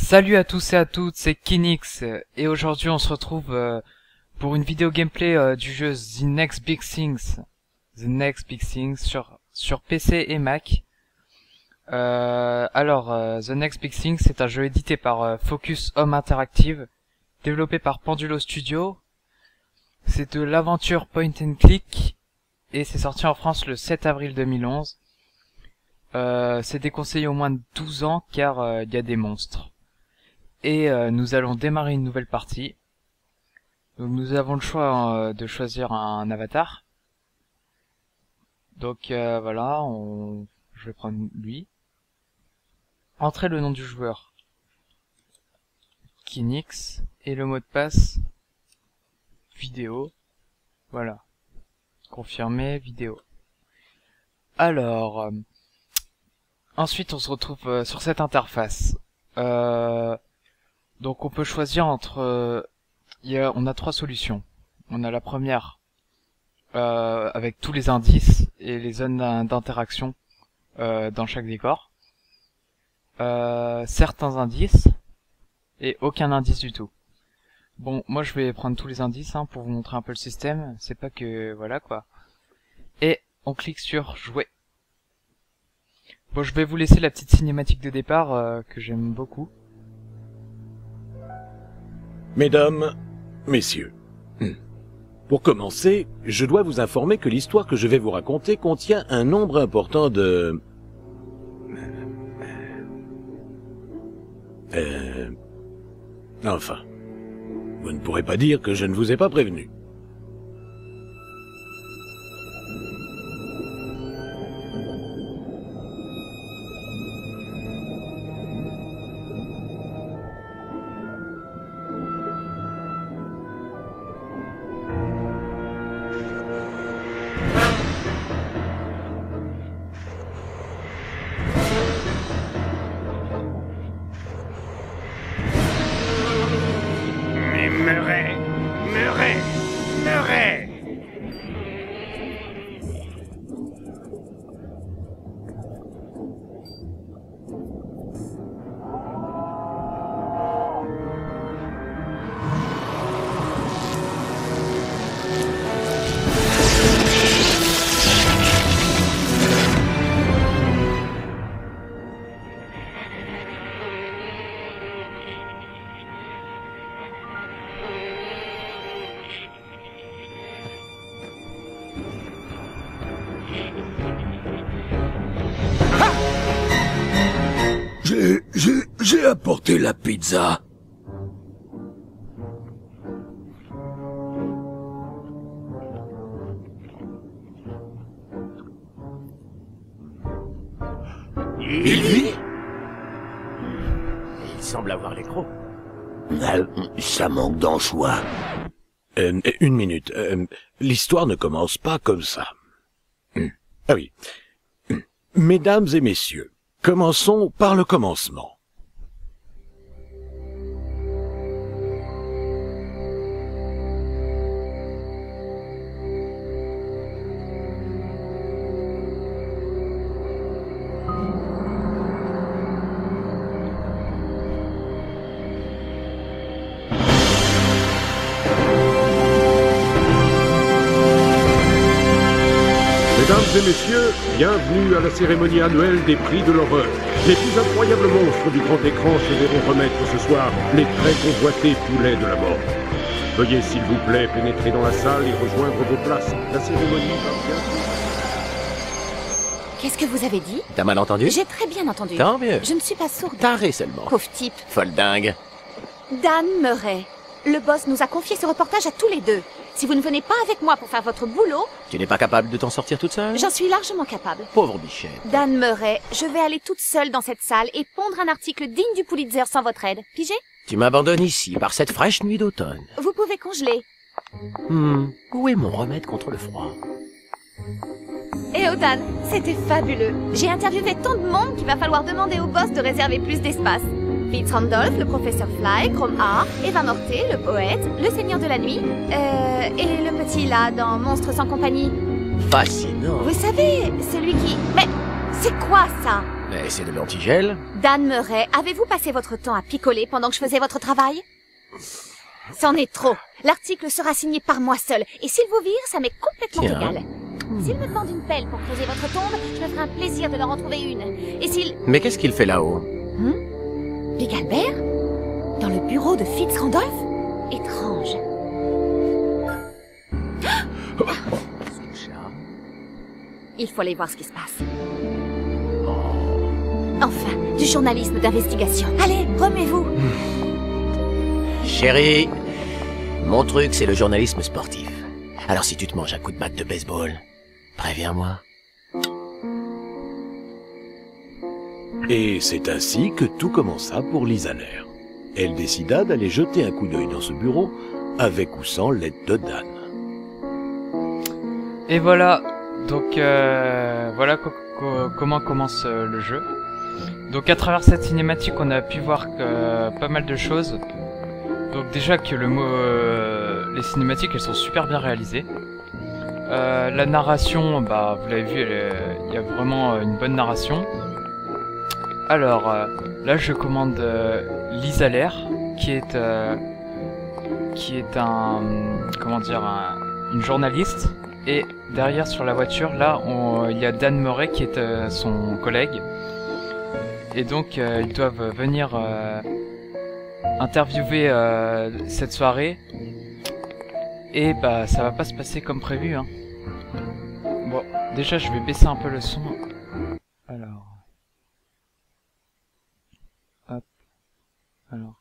Salut à tous et à toutes, c'est Kinix et aujourd'hui on se retrouve pour une vidéo gameplay du jeu The Next Big Things, sur PC et Mac. The Next Big Things c'est un jeu édité par Focus Home Interactive, développé par Pendulo Studio. C'est de l'aventure point and click et c'est sorti en France le 7 avril 2011. C'est déconseillé au moins de 12 ans car il y a des monstres. Et nous allons démarrer une nouvelle partie. Donc nous avons le choix de choisir un avatar. Donc voilà, je vais prendre lui. Entrez le nom du joueur, Kinix, et le mot de passe, vidéo. Voilà. Confirmer, vidéo. Alors, ensuite on se retrouve sur cette interface. Donc on peut choisir entre... on a trois solutions. On a la première avec tous les indices et les zones d'interaction dans chaque décor. Certains indices et aucun indice du tout. Bon, moi je vais prendre tous les indices pour vous montrer un peu le système. C'est pas que... voilà quoi. Et on clique sur jouer. Bon, je vais vous laisser la petite cinématique de départ que j'aime beaucoup. Mesdames, messieurs, pour commencer, je dois vous informer que l'histoire que je vais vous raconter contient un nombre important de... Enfin, vous ne pourrez pas dire que je ne vous ai pas prévenu. Murray. J'ai apporté la pizza. Il vit? Il semble avoir les crocs. Ça manque d'anchois. Une minute. L'histoire ne commence pas comme ça. Ah oui. Mesdames et messieurs, commençons par le commencement. Mesdames et messieurs, bienvenue à la cérémonie annuelle des prix de l'horreur. Les plus incroyables monstres du grand écran se verront remettre ce soir les très convoités poulets de la mort. Veuillez s'il vous plaît pénétrer dans la salle et rejoindre vos places. La cérémonie va bientôt... Qu'est-ce que vous avez dit? T'as mal entendu? J'ai très bien entendu. Tant mieux. Je ne suis pas sourde. Taré seulement. Pauvre type. Folle dingue. Dan Murray. Le boss nous a confié ce reportage à tous les deux. Si vous ne venez pas avec moi pour faire votre boulot... Tu n'es pas capable de t'en sortir toute seule? J'en suis largement capable. Pauvre bichette. Dan Murray, je vais aller toute seule dans cette salle et pondre un article digne du Pulitzer sans votre aide. Pigé? Tu m'abandonnes ici par cette fraîche nuit d'automne. Vous pouvez congeler. Où est mon remède contre le froid? Eh oh Dan, c'était fabuleux. J'ai interviewé tant de monde qu'il va falloir demander au boss de réserver plus d'espace. Fitz Randolph, le professeur Fly, Chrome A, Eva Morté, le poète, le seigneur de la nuit, et le petit là dans Monstres sans compagnie. Fascinant. Vous savez, celui qui... Mais c'est quoi ça? Mais c'est de l'antigel. Dan Murray, avez-vous passé votre temps à picoler pendant que je faisais votre travail? C'en est trop. L'article sera signé par moi seul. Et s'il vous vire, ça m'est complètement Tiens. égal. S'il me demande une pelle pour creuser votre tombe, je me ferai un plaisir de leur en trouver une. Et s'il... Mais qu'est-ce qu'il fait là-haut? Big Albert? Dans le bureau de Fitz Randolph? Étrange. Il faut aller voir ce qui se passe. Enfin, du journalisme d'investigation. Allez, remuez-vous. Chérie, mon truc, c'est le journalisme sportif. Alors si tu te manges un coup de batte de baseball, préviens-moi. Et c'est ainsi que tout commença pour Lisa Lair. Elle décida d'aller jeter un coup d'œil dans ce bureau, avec ou sans l'aide de Dan. Et voilà, donc voilà comment commence le jeu. Donc à travers cette cinématique, on a pu voir pas mal de choses. Donc déjà que les cinématiques, elles sont super bien réalisées. La narration, bah vous l'avez vu, il y a vraiment une bonne narration. Alors là, je commande Lisa Lair, qui est une journaliste. Et derrière sur la voiture, là, il y a Dan Murray qui est son collègue. Et donc ils doivent venir interviewer cette soirée. Et bah ça va pas se passer comme prévu, hein. Bon, déjà je vais baisser un peu le son. Alors. Hop. Alors.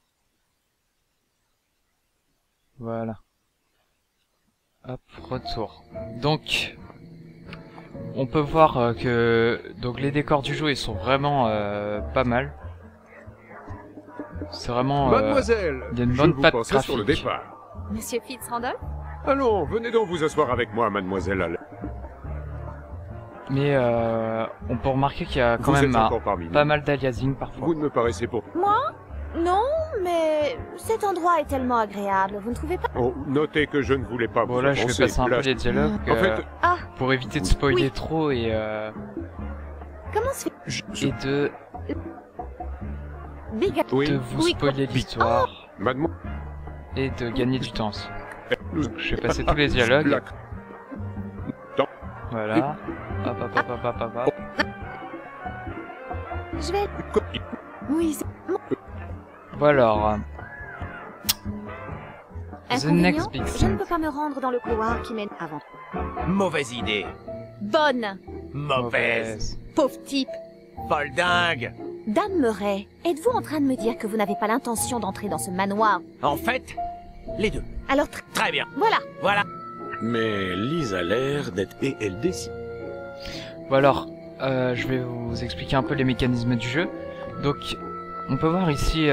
Voilà. Hop, retour. Donc, on peut voir que donc les décors du jeu ils sont vraiment pas mal. C'est vraiment Mademoiselle, il y a une je bonne vous patte pensais sur le graphique. départ. Monsieur Fitz Randolph? Allons, venez donc vous asseoir avec moi, mademoiselle Allaire. Mais on peut remarquer qu'il y a quand Vous même êtes encore parmi nous. pas mal d'aliasing parfois. Vous ne me paraissez pour... Moi? Non, mais cet endroit est tellement agréable, vous ne trouvez pas? Oh, notez que je ne voulais pas Bon vous là je vais offenser. passer un peu Là, les dialogues En fait, Ah, pour éviter de spoiler Oui. trop et comment se fait... de Big oui, vous Oui, spoiler l'histoire mademoiselle... et de gagner du temps aussi. nous- Donc je vais passer tous les dialogues. La- Voilà. Hop hop hop hop hop hop. Je vais... Oui, c'est... Bon alors. The Inconvénient, next big je ne thing. peux pas me rendre dans le couloir qui mène avant. Mauvaise idée. Bonne! Mauvaise. Pauvre type! Folle dingue. Dan Murray, êtes-vous en train de me dire que vous n'avez pas l'intention d'entrer dans ce manoir? En fait, les deux. Alors, Très bien. voilà! Voilà. Mais Lisa Lair d'être et elle décide. Bon alors, je vais vous expliquer un peu les mécanismes du jeu. Donc, on peut voir ici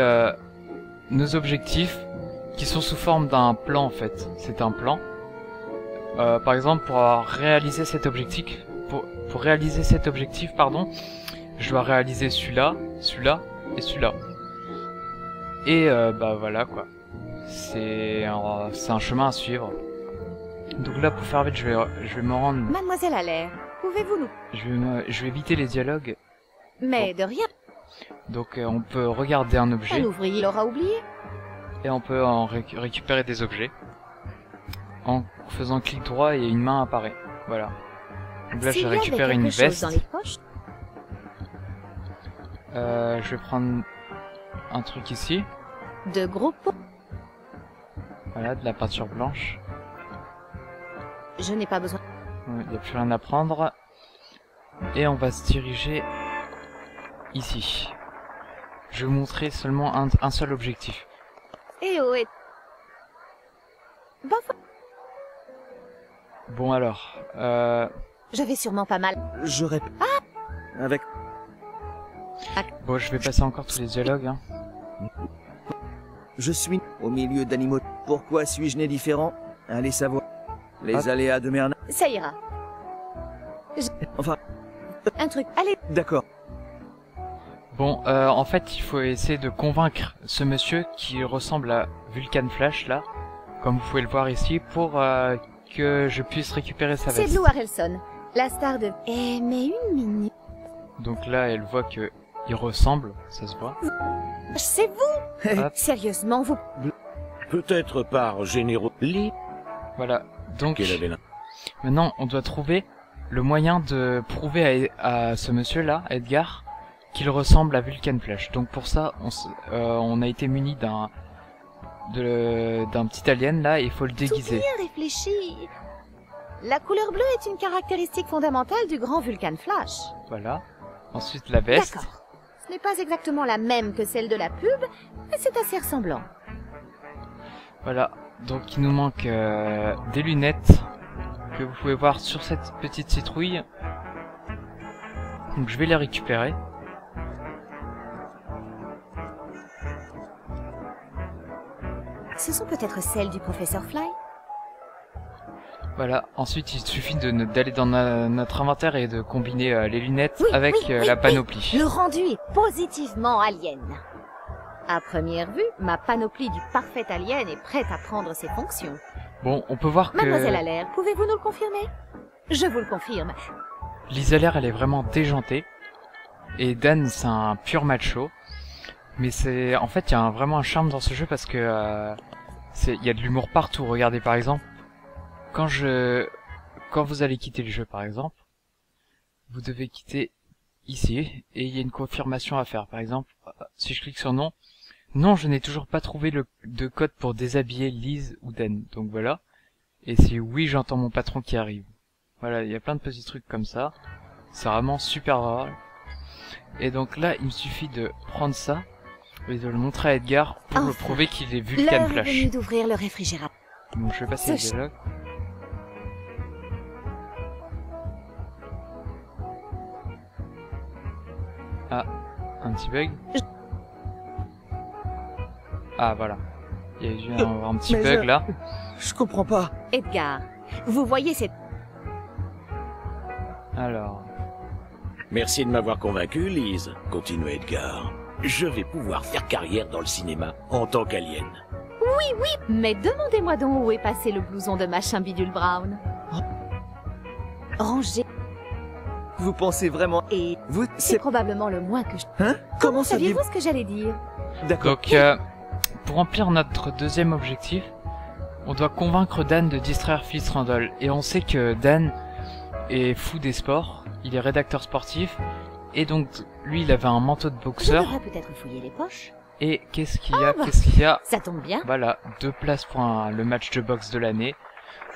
nos objectifs qui sont sous forme d'un plan en fait. C'est un plan. Par exemple, pour réaliser cet objectif, pour réaliser cet objectif, pardon, je dois réaliser celui-là, celui-là et celui-là. Et bah voilà quoi. C'est un chemin à suivre. Donc là, pour faire vite, je vais me rendre. Mademoiselle Allaire, pouvez-vous nous... Je vais éviter les dialogues. Mais de rien, Donc on peut regarder un un objet ouvrier l'aura oublié. et on peut en récupérer des objets. En faisant clic droit et une main apparaît. Voilà. Donc là S'il j'ai y avait récupéré une quelque chose veste. dans les poches, Je vais prendre un truc ici. de gros pots. Voilà, de la peinture blanche. Je n'ai pas besoin. Il n'y a plus rien à prendre. Et on va se diriger ici. Je vais vous montrer seulement un seul objectif. Eh oh, et... Bof, Bon alors, j'avais sûrement pas mal. Je répète. Avec... bon je vais passer encore tous les dialogues. Hein. Je suis au milieu d'animaux. Pourquoi suis-je né différent? Allez savoir. Les Hop. aléas de Merna. Ça ira. Enfin, Un truc, allez. d'accord. Bon, en fait, il faut essayer de convaincre ce monsieur qui ressemble à Vulcan Flash, là, comme vous pouvez le voir ici, pour que je puisse récupérer sa C'est veste. Blue Harrelson, la star de... Eh, mais une minute. Donc là, elle voit que il ressemble, ça se voit. C'est vous? Hop. Sérieusement, vous... Peut-être par généreux lit Voilà. Donc qu'elle avait là. maintenant, on doit trouver le moyen de prouver à ce monsieur-là, Edgar, qu'il ressemble à Vulcan Flash. Donc pour ça, on a été muni d'un petit alien là, et il faut le Tout déguiser. bien réfléchi. La couleur bleue est une caractéristique fondamentale du grand Vulcan Flash. Voilà. Ensuite la veste. D'accord. Ce n'est pas exactement la même que celle de la pub, mais c'est assez ressemblant. Voilà. Donc il nous manque des lunettes que vous pouvez voir sur cette petite citrouille. Donc je vais les récupérer. Ce sont peut-être celles du professeur Fly? Voilà. Ensuite il suffit d'aller dans notre inventaire et de combiner les lunettes Oui, avec oui, la oui. panoplie. Le rendu est positivement alien. À première vue, ma panoplie du parfait alien est prête à prendre ses fonctions. Bon, on peut voir que Mademoiselle Allaire, pouvez-vous nous le confirmer? Je vous le confirme. Lisa Allaire, elle est vraiment déjantée. Et Dan, c'est un pur macho. Mais c'est, en fait, il y a vraiment un charme dans ce jeu parce que il y a de l'humour partout. Regardez par exemple, quand vous allez quitter le jeu par exemple, vous devez quitter ici et il y a une confirmation à faire. Par exemple, si je clique sur non, non, je n'ai toujours pas trouvé de code pour déshabiller Lise ou Dan. Donc voilà. Et si oui, j'entends mon patron qui arrive. Voilà, il y a plein de petits trucs comme ça. C'est vraiment super rare. Et donc là, il me suffit de prendre ça et de le montrer à Edgar pour le Enfin, prouver qu'il est Vulcan L'heure est Flash. venue d'ouvrir le réfrigérateur. Donc je vais passer Ce le dialogue. Ah, un petit bug. Ah voilà. Il y a dû y avoir un petit Mais bug là. Je comprends pas. Edgar, vous voyez cette... Alors, Merci de m'avoir convaincu, Lise, continue Edgar. Je vais pouvoir faire carrière dans le cinéma en tant qu'alien. Mais demandez-moi donc où est passé le blouson de machin bidule Brown. Rangé. Vous pensez vraiment... Et Vous... c'est probablement le moins que je... Hein? Comment saviez-vous... Saviez-vous ce que j'allais dire? D'accord. donc pour remplir notre deuxième objectif, on doit convaincre Dan de distraire Fitz Randall. Et on sait que Dan est fou des sports, il est rédacteur sportif, et donc lui il avait un manteau de Je boxeur. devrais peut-être fouiller les poches. Et qu'est-ce qu'il y a? Qu'est-ce qu'il y a? Ça tombe bien. Voilà, 2 places pour le match de boxe de l'année.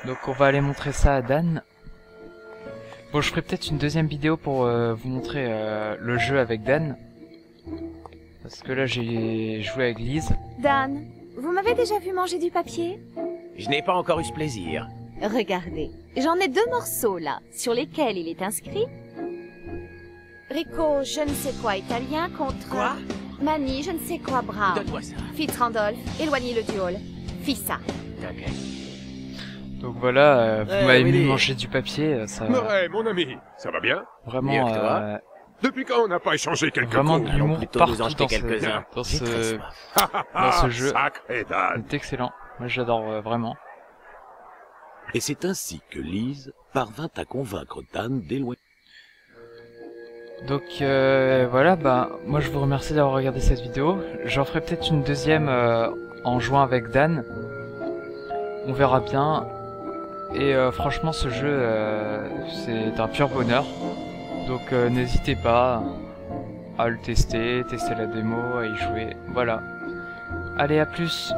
Donc on va aller montrer ça à Dan. Bon, je ferai peut-être une deuxième vidéo pour vous montrer le jeu avec Dan. Parce que là j'ai joué avec Lise. Dan, vous m'avez déjà vu manger du papier? Je n'ai pas encore eu ce plaisir. Regardez, j'en ai 2 morceaux là, sur lesquels il est inscrit Rico, je ne sais quoi italien contre... Quoi? Manny, je ne sais quoi Brown. Donne-moi ça. Fitz Randolph, éloignez le duel. Fissa. Ok. Donc voilà, vous m'avez mis Willy. manger du papier, ça Murray, mon ami, ça va bien? vraiment, Mieux que toi. Depuis quand on n'a pas échangé quelques vraiment de coups? l'humour plutôt nous en partout jeter dans quelques-uns. dans J'ai très ce, soif. dans ce jeu. Sacré Dan. C'est excellent. Moi j'adore vraiment. Et c'est ainsi que Lise parvint à convaincre Dan d'éloigner. Donc voilà, bah moi je vous remercie d'avoir regardé cette vidéo. J'en ferai peut-être une deuxième en jouant avec Dan. On verra bien. Et franchement ce jeu c'est un pur bonheur. Donc n'hésitez pas à le tester la démo, à y jouer. Voilà. Allez, à plus.